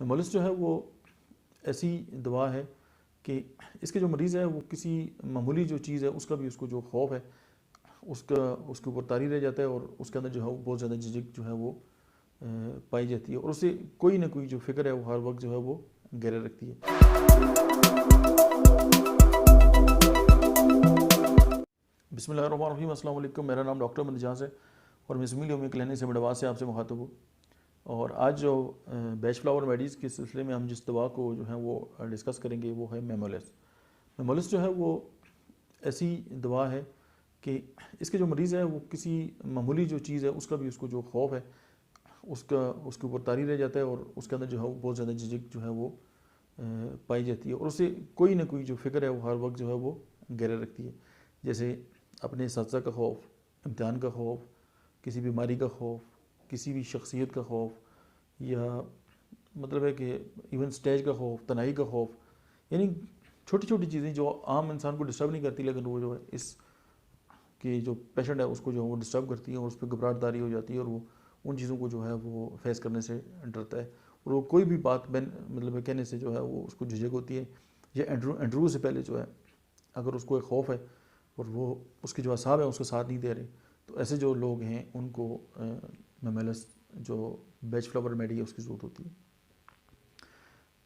میمولس جو ہے وہ ایسی دوا ہے کہ اس کے جو مریض ہے وہ کسی معمولی جو چیز ہے اس کا بھی اس کو جو خوف ہے اس کے اوپر طاری رہ جاتا ہے، اور اس کے اندر جو ہے وہ بہت زیادہ جھجک جو ہے وہ پائی جاتی ہے، اور اسے کوئی نہ کوئی جو فکر ہے وہ ہر وقت جو ہے وہ گھیرے رکھتی ہے۔ بسم اللہ الرحمن الرحیم، السلام علیکم۔ میرا نام ڈاکٹر محمد اجاز ہے اور میں زمین یومی کلینک سے مڈواز سے آپ سے مخاطب ہوں۔ اور آج جو بیچ فلاور میڈیز کے سلسلے میں ہم جس دوا کو جو ہے وہ ڈسکس کریں گے وہ ہے میمولس۔ میمولس جو ہے وہ ایسی دوا ہے کہ اس کے جو مریض ہے وہ کسی معمولی جو چیز ہے اس کا بھی اس کو جو خوف ہے اس کے اوپر طاری رہ جاتا ہے، اور اس کے اندر جو ہے وہ بہت زیادہ جھجک جو ہے وہ پائی جاتی ہے، اور اسے کوئی نہ کوئی جو فکر ہے وہ ہر وقت جو ہے وہ گھیرے رکھتی ہے، جیسے اپنے اساتذہ کا خوف، امتحان کا خوف، کسی بیماری کا خوف، کسی بھی شخصیت کا خوف، یا مطلب ہے کہ ایون سٹیج کا خوف، تنہائی کا خوف، یعنی چھوٹی چھوٹی چیزیں جو عام انسان کو ڈسٹرب نہیں کرتی لیکن وہ جو ہے اس کہ جو پیشنٹ ہے اس کو جو وہ ڈسٹرب کرتی ہیں اور اس پہ گھبراہٹ طاری ہو جاتی ہے، اور وہ ان چیزوں کو جو ہے وہ فیس کرنے سے ڈرتا ہے، اور وہ کوئی بھی بات مطلب کہنے سے جو ہے وہ اس کو جھجک ہوتی ہے۔ یہ انٹرویو سے پہلے جو ہے اگر اس کو ایک خوف ہے اور وہ اس کے جو اعصاب ہیں اس کو ساتھ نہیں دے رہے، تو ایسے جو لوگ ہیں ان کو میمولس جو بیچ فلاور میڈی ہے اس کی ضرورت ہوتی ہے۔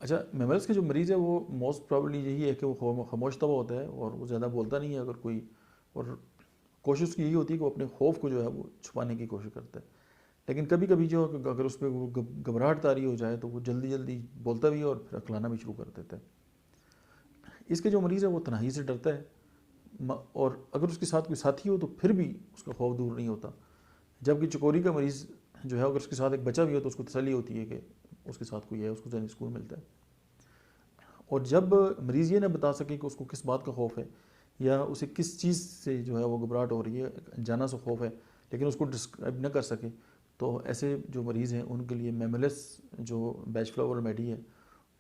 اچھا، میمولس کے جو مریض ہے وہ موسٹ پرابلی یہی ہے کہ وہ خاموش طبع ہوتا ہے اور وہ زیادہ بولتا نہیں ہے اگر کوئی، اور کوشش اس کی یہی ہوتی ہے کہ وہ اپنے خوف کو جو ہے وہ چھپانے کی کوشش کرتا ہے، لیکن کبھی کبھی جو اگر اس پہ گھبراہٹ طاری ہو جائے تو وہ جلدی جلدی بولتا بھی ہے اور پھر اکلانا بھی شروع کر دیتا ہے۔ اس کے جو مریض ہے وہ تنہائی سے ڈرتا ہے، اور اگر اس کے ساتھ کوئی ساتھی ہو تو پھر بھی اس کا خوف دور نہیں ہوتا، جبکہ چکوری کا مریض جو ہے اگر اس کے ساتھ ایک بچہ بھی ہو تو اس کو تسلی ہوتی ہے کہ اس کے ساتھ کوئی ہے، اس کو ذہنی سکون ملتا ہے۔ اور جب مریض یہ نہ بتا سکے کہ اس کو کس بات کا خوف ہے یا اسے کس چیز سے جو ہے وہ گھبراہٹ ہو رہی ہے، جانا سا خوف ہے، لیکن اس کو ڈسکرائب نہ کر سکے، تو ایسے جو مریض ہیں ان کے لیے میمولس جو بیچ فلاور میڈی ہے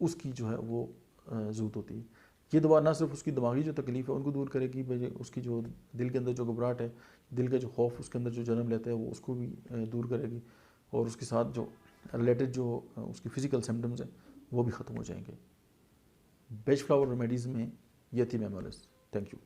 اس کی جو ہے وہ ضرورت ہوتی ہے۔ یہ دوا نہ صرف اس کی دماغی جو تکلیف ہے ان کو دور کرے گی، اس کی جو دل کے اندر جو گھبراہٹ ہے، دل کا جو خوف اس کے اندر جو جنم لیتا ہے وہ اس کو بھی دور کرے گی، اور اس کے ساتھ جو ریلیٹڈ جو اس کی فزیکل سمپٹمز ہیں وہ بھی ختم ہو جائیں گے۔ بیچ فلاور ریمیڈیز میں یہ تھی میمولس۔ Thank you.